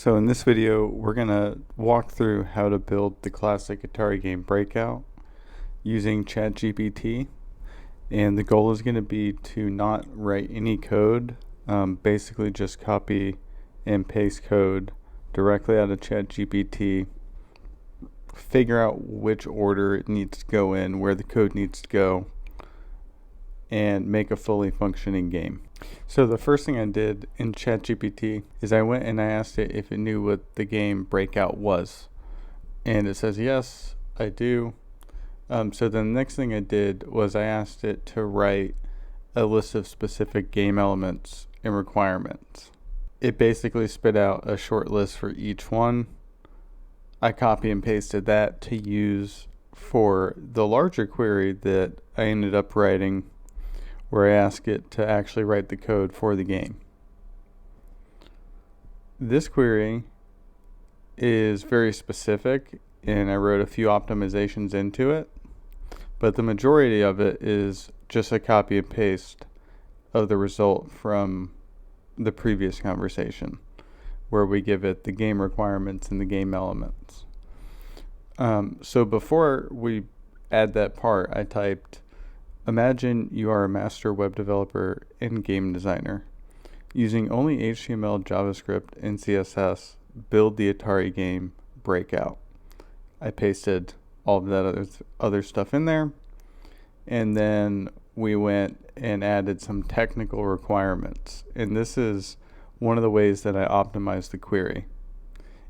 So in this video, we're going to walk through how to build the classic Atari game Breakout using ChatGPT. And the goal is going to be to not write any code, basically just copy and paste code directly out of ChatGPT, figure out which order it needs to go in, where the code needs to go, and make a fully functioning game. So the first thing I did in ChatGPT is I went and I asked it if it knew what the game Breakout was. And it says, yes, I do. So then the next thing I did was I asked it to write a list of specific game elements and requirements. It basically spit out a short list for each one. I copy and pasted that to use for the larger query that I ended up writing, where I ask it to actually write the code for the game. This query is very specific, and I wrote a few optimizations into it, but the majority of it is just a copy and paste of the result from the previous conversation, where we give it the game requirements and the game elements. So before we add that part, I typed, imagine you are a master web developer and game designer. Using only HTML, JavaScript, and CSS, build the Atari game Breakout. I pasted all of that other stuff in there, and then we went and added some technical requirements. And this is one of the ways that I optimize the query.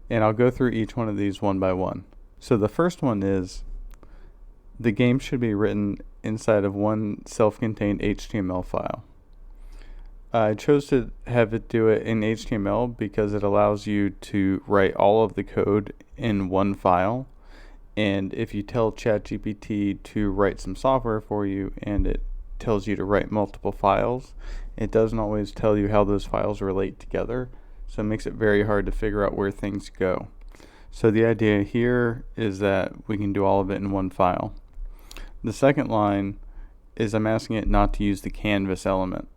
And I'll go through each one of these one by one. So the first one is the game should be written inside of one self-contained HTML file. I chose to have it do it in HTML because it allows you to write all of the code in one file. And if you tell ChatGPT to write some software for you and it tells you to write multiple files, it doesn't always tell you how those files relate together. So it makes it very hard to figure out where things go. So the idea here is that we can do all of it in one file. The second line is I'm asking it not to use the canvas element.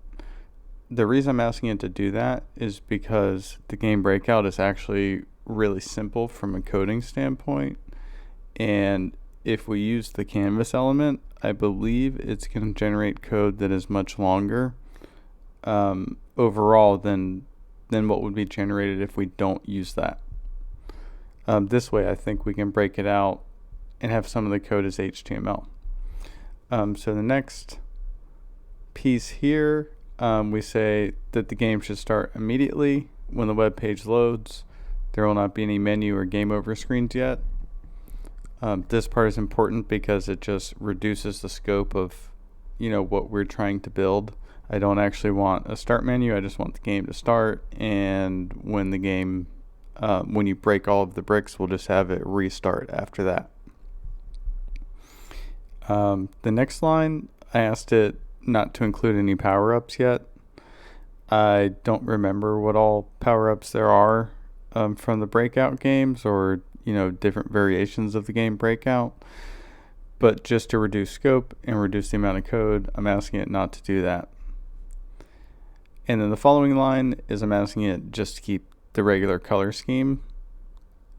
The reason I'm asking it to do that is because the game Breakout is actually really simple from a coding standpoint. And if we use the canvas element, I believe it's going to generate code that is much longer overall than what would be generated if we don't use that. This way, I think we can break it out and have some of the code as HTML. So the next piece here, we say that the game should start immediately when the web page loads. There will not be any menu or game over screens yet. This part is important because it just reduces the scope of, what we're trying to build. I don't actually want a start menu. I just want the game to start, and when the game, when you break all of the bricks, we'll just have it restart after that. The next line, I asked it not to include any power-ups yet. I don't remember what all power-ups there are from the Breakout games, or different variations of the game Breakout. But just to reduce scope and reduce the amount of code, I'm asking it not to do that. And then the following line is I'm asking it just to keep the regular color scheme,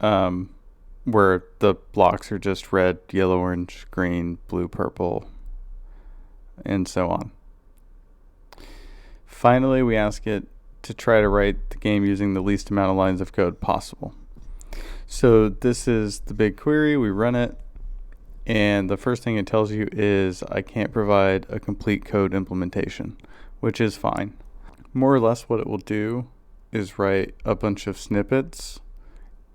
where the blocks are just red, yellow, orange, green, blue, purple, and so on. Finally, we ask it to try to write the game using the least amount of lines of code possible. So this is the big query. We run it, and the first thing it tells you is I can't provide a complete code implementation, which is fine. More or less what it will do is write a bunch of snippets,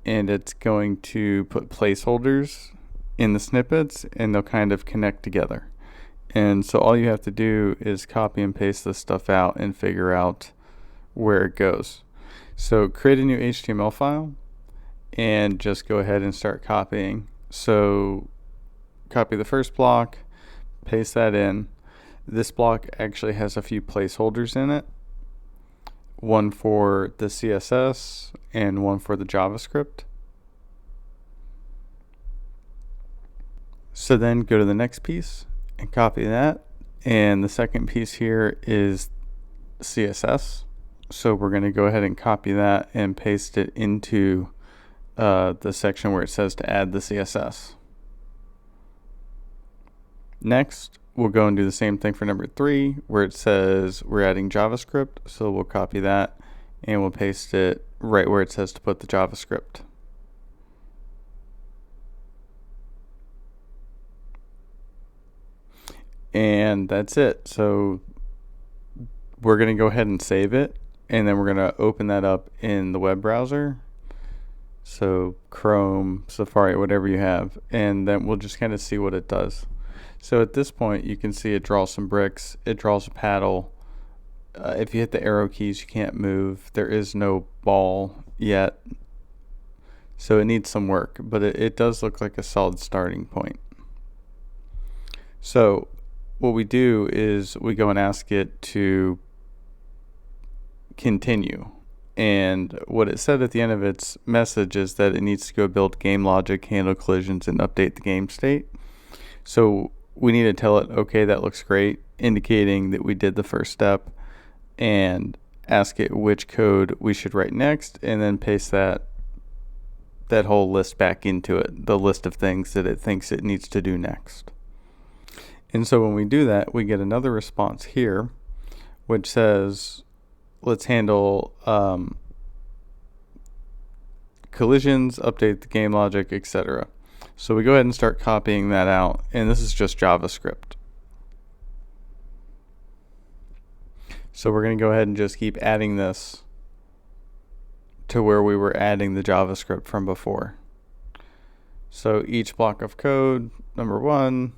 and it's going to put placeholders in the snippets, and they'll kind of connect together. And so all you have to do is copy and paste this stuff out and figure out where it goes. So create a new HTML file and just go ahead and start copying. So copy the first block, paste that in. This block actually has a few placeholders in it, one for the CSS and one for the JavaScript. So then go to the next piece and copy that. And the second piece here is CSS. So we're going to go ahead and copy that and paste it into the section where it says to add the CSS. Next, we'll go and do the same thing for number 3, where it says we're adding JavaScript. So we'll copy that and we'll paste it right where it says to put the JavaScript. And that's it. So we're going to go ahead and save it, and then we're going to open that up in the web browser. So Chrome, Safari, whatever you have, and then we'll just kind of see what it does. So at this point, you can see it draws some bricks, it draws a paddle. If you hit the arrow keys, you can't move. There is no ball yet, so it needs some work, but it does look like a solid starting point. So what we do is we go and ask it to continue. And what it said at the end of its message is that it needs to go build game logic, handle collisions, and update the game state. So we need to tell it, okay, that looks great, indicating that we did the first step, and ask it which code we should write next, and then paste that whole list back into it, the list of things that it thinks it needs to do next. And so when we do that, we get another response here, which says, let's handle collisions, update the game logic, etc. So we go ahead and start copying that out, and this is just JavaScript. So we're going to go ahead and just keep adding this to where we were adding the JavaScript from before. So each block of code, number 1,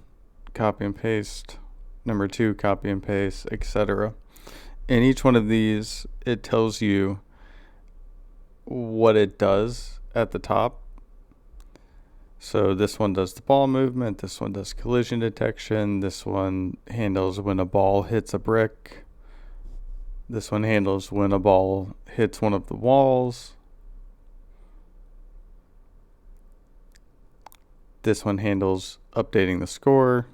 copy and paste, number 2, copy and paste, etc. In each one of these, it tells you what it does at the top. So this one does the ball movement, this one does collision detection, this one handles when a ball hits a brick, this one handles when a ball hits one of the walls, this one handles updating the score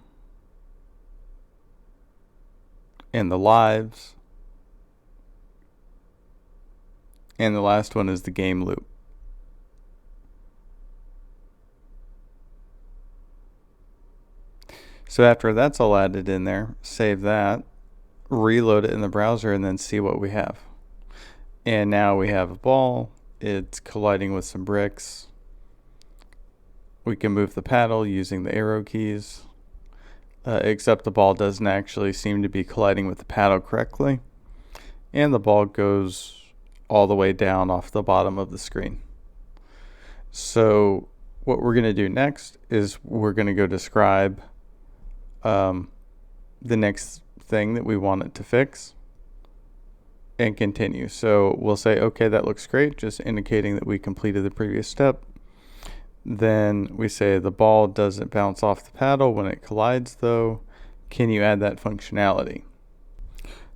and the lives, and the last one is the game loop. So after that's all added in there, save that, reload it in the browser, and then see what we have. And now we have a ball, it's colliding with some bricks. We can move the paddle using the arrow keys, except the ball doesn't actually seem to be colliding with the paddle correctly. And the ball goes all the way down off the bottom of the screen. So what we're going to do next is we're going to go describe the next thing that we want it to fix and continue. So we'll say, okay, that looks great, just indicating that we completed the previous step. Then we say the ball doesn't bounce off the paddle when it collides though. Can you add that functionality?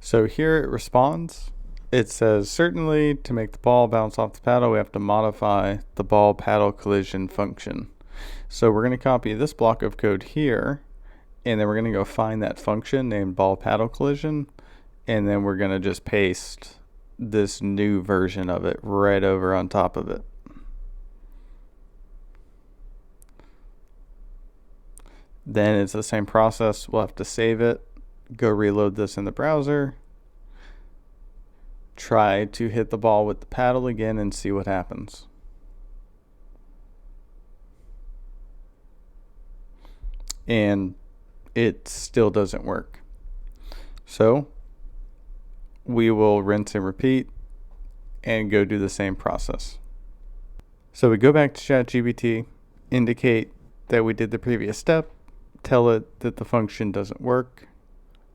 So here it responds. It says, certainly, to make the ball bounce off the paddle, we have to modify the ball paddle collision function. So we're going to copy this block of code here, and then we're going to go find that function named ball paddle collision, and then we're going to just paste this new version of it right over on top of it. Then it's the same process. We'll have to save it, go reload this in the browser, try to hit the ball with the paddle again and see what happens. And it still doesn't work. So we will rinse and repeat and go do the same process. So we go back to ChatGPT, indicate that we did the previous step, tell it that the function doesn't work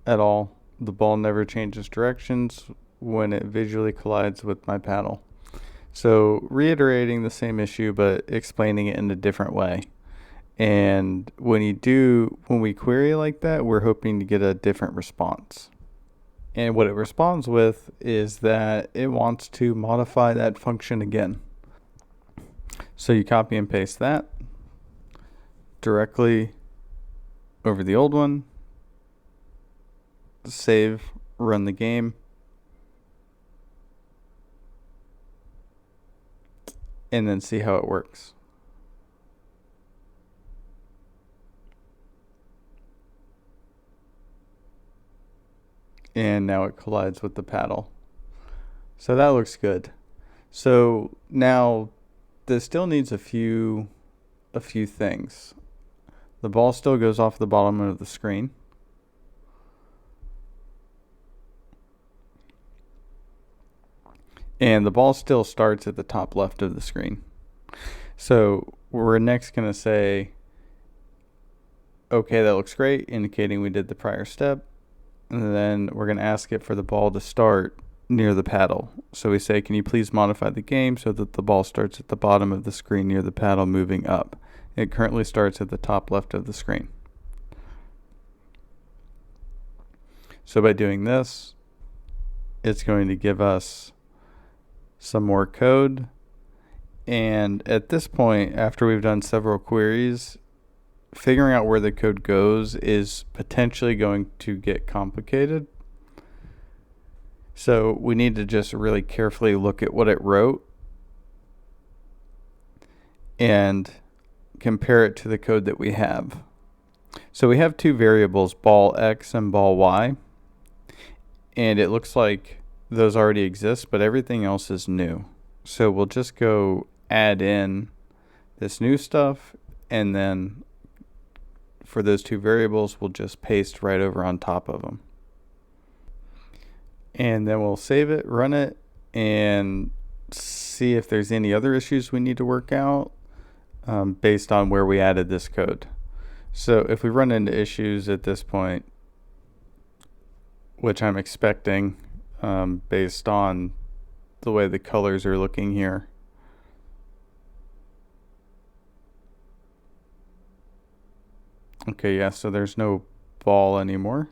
at all. The ball never changes directions when it visually collides with my paddle. So reiterating the same issue but explaining it in a different way. And when we query like that, we're hoping to get a different response. And what it responds with is that it wants to modify that function again. So you copy and paste that directly over the old one, save, run the game, and then see how it works. And now it collides with the paddle. So that looks good. So now this still needs a few things. The ball still goes off the bottom of the screen. And the ball still starts at the top left of the screen. So we're next going to say, okay, that looks great, indicating we did the prior step. And then we're going to ask it for the ball to start near the paddle. So we say, can you please modify the game so that the ball starts at the bottom of the screen near the paddle moving up? It currently starts at the top left of the screen. So by doing this, it's going to give us some more code. And at this point, after we've done several queries, figuring out where the code goes is potentially going to get complicated. So we need to just really carefully look at what it wrote and compare it to the code that we have. So we have two variables, ball x and ball y, and it looks like those already exist, but everything else is new. So we'll just go add in this new stuff, and then for those two variables, we'll just paste right over on top of them. And then we'll save it, run it, and see if there's any other issues we need to work out based on where we added this code. So if we run into issues at this point, which I'm expecting based on the way the colors are looking here, okay, yeah, so there's no ball anymore.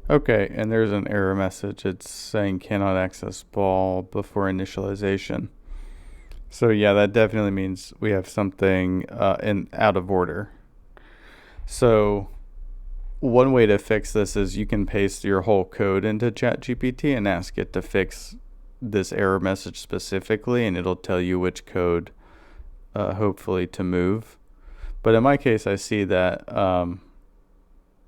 Okay, and there's an error message. It's saying cannot access ball before initialization. So yeah, that definitely means we have something out of order. So one way to fix this is you can paste your whole code into ChatGPT and ask it to fix this error message specifically, and it'll tell you which code hopefully to move. But in my case, I see that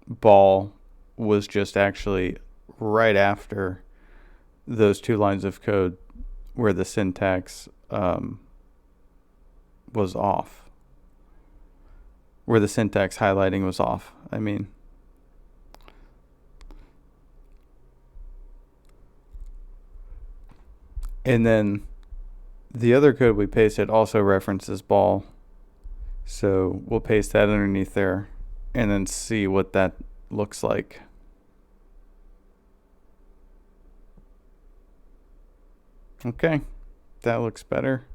ball was just actually right after those two lines of code where the syntax was off, where the syntax highlighting was off, I mean. And then the other code we pasted also references ball. So we'll paste that underneath there and then see what that looks like. Okay, that looks better.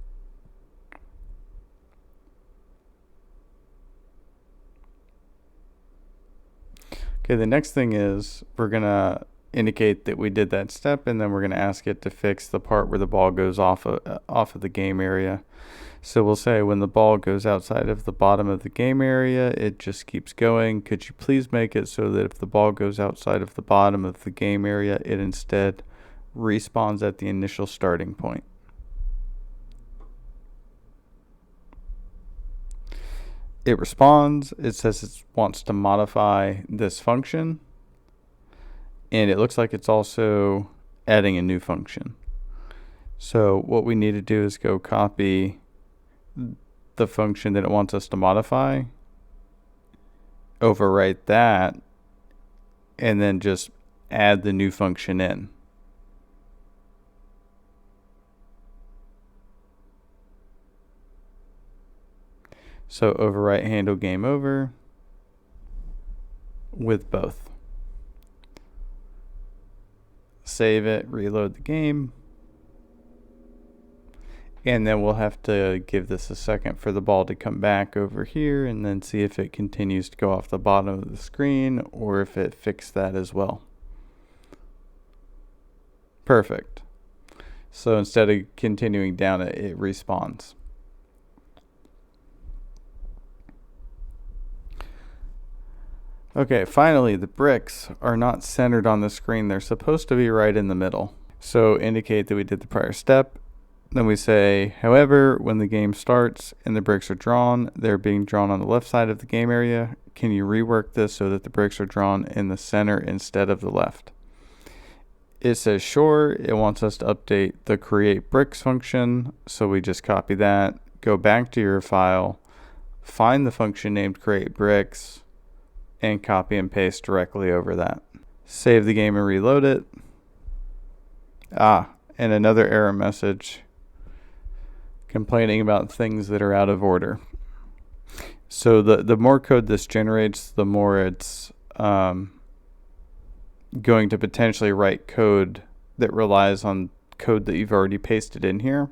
Okay, the next thing is we're going to indicate that we did that step, and then we're going to ask it to fix the part where the ball goes off of the game area. So we'll say when the ball goes outside of the bottom of the game area, it just keeps going. Could you please make it so that if the ball goes outside of the bottom of the game area, it instead respawns at the initial starting point? It responds. It says it wants to modify this function, and it looks like it's also adding a new function. So what we need to do is go copy the function that it wants us to modify, overwrite that, and then just add the new function in. So overwrite handle game over with both. Save it, reload the game. And then we'll have to give this a second for the ball to come back over here and then see if it continues to go off the bottom of the screen or if it fixed that as well. Perfect. So instead of continuing down, it respawns. Okay, finally, the bricks are not centered on the screen. They're supposed to be right in the middle. So indicate that we did the prior step. Then we say, however, when the game starts and the bricks are drawn, they're being drawn on the left side of the game area. Can you rework this so that the bricks are drawn in the center instead of the left? It says sure. It wants us to update the create bricks function. So we just copy that, go back to your file, find the function named create bricks, and copy and paste directly over that. Save the game and reload it. And another error message complaining about things that are out of order. So the more code this generates, the more it's going to potentially write code that relies on code that you've already pasted in here.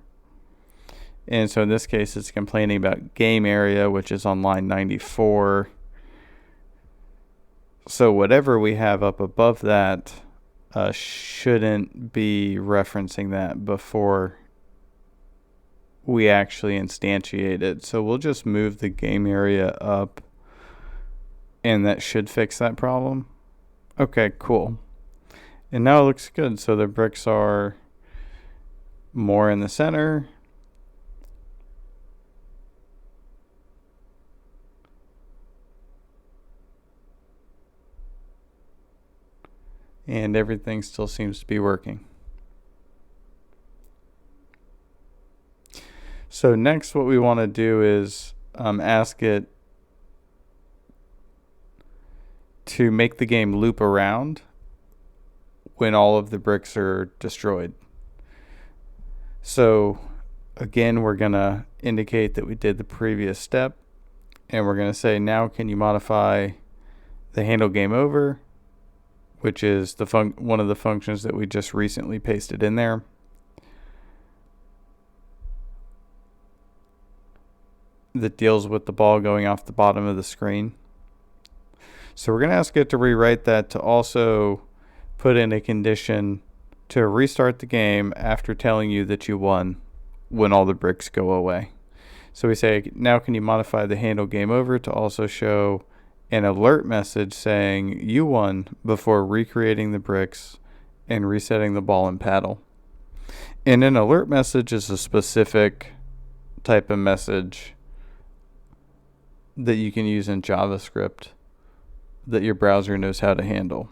And so in this case, it's complaining about game area, which is on line 94. So whatever we have up above that shouldn't be referencing that before we actually instantiate it. So we'll just move the game area up, and that should fix that problem. Okay, cool. And now it looks good. So the bricks are more in the center. And everything still seems to be working. So next what we want to do is ask it to make the game loop around when all of the bricks are destroyed. So again, we're going to indicate that we did the previous step, and we're going to say, now can you modify the handle game over, which is the one of the functions that we just recently pasted in there. That deals with the ball going off the bottom of the screen. So we're going to ask it to rewrite that to also put in a condition to restart the game after telling you that you won when all the bricks go away. So we say, now can you modify the handle game over to also show an alert message saying you won before recreating the bricks and resetting the ball and paddle. And an alert message is a specific type of message that you can use in JavaScript that your browser knows how to handle.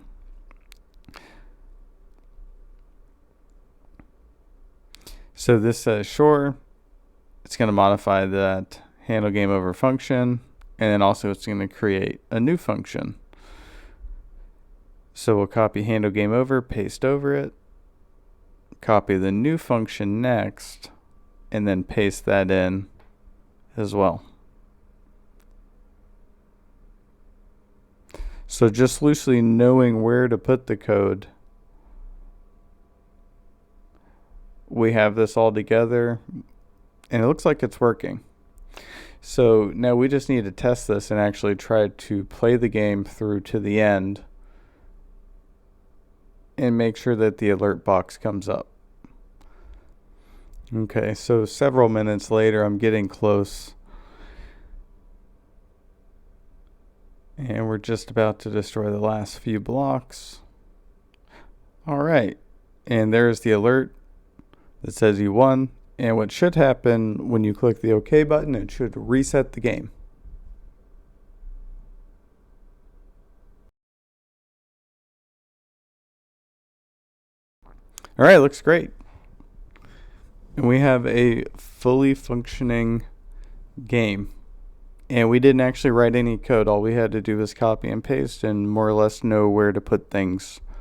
So this says sure. It's going to modify that handle game over function, and then also it's going to create a new function. So we'll copy handle game over, paste over it, copy the new function next, and then paste that in as well. So just loosely knowing where to put the code, we have this all together, and it looks like it's working. So now we just need to test this and actually try to play the game through to the end and make sure that the alert box comes up. Okay, so several minutes later, I'm getting close. And we're just about to destroy the last few blocks. All right, and there's the alert that says you won. And what should happen when you click the OK button, it should reset the game. All right, looks great. And we have a fully functioning game. And we didn't actually write any code. All we had to do was copy and paste and more or less know where to put things